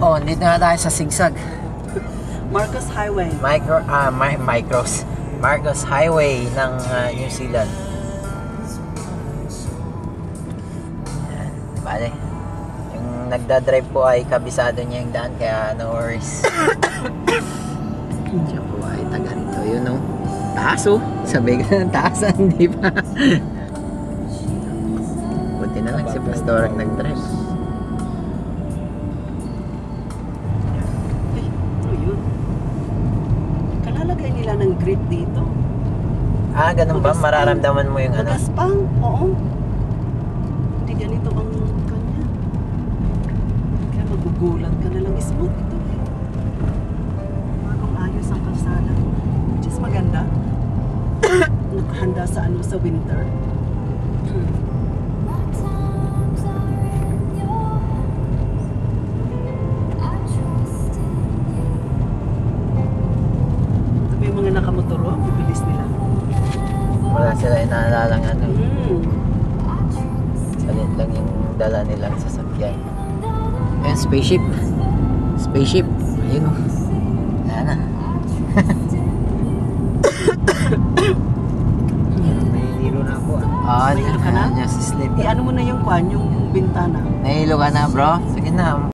Oh, dito na tayo sa Sigsag. Marcos Highway. Marcos Highway ng New Zealand. Yan, bale. Yung nagdadrive po ay kabisado niya yung daan, kaya no worries. Siya po ay taga rito. Yun o. Taas o. Sabi ka ng taasan, di ba? Buti na lang si Pastor ang nag-drive. Kalalagay nila ng grit dito. Ah, ganun ba? Mararamdaman mo yung ano? Magaspang, oo. Hindi ganito ang kanya. Kaya magugulat ka na lang. Smooth ito eh. Bagong ayos ang kalsada. Which is maganda. Nakahanda sa ano, sa winter. Yung mga nakamotoro, bibilis nila. Wala sila inaalalang ano. Salit lang yung dala nilang sasakyan. Ayan, spaceship. Spaceship. Ayun o. Wala na. May hilo na ako ah. May hilo ka na? Just sleep. Ano mo na yung kwan, yung bintana. Nahilo ka na bro? Sige na.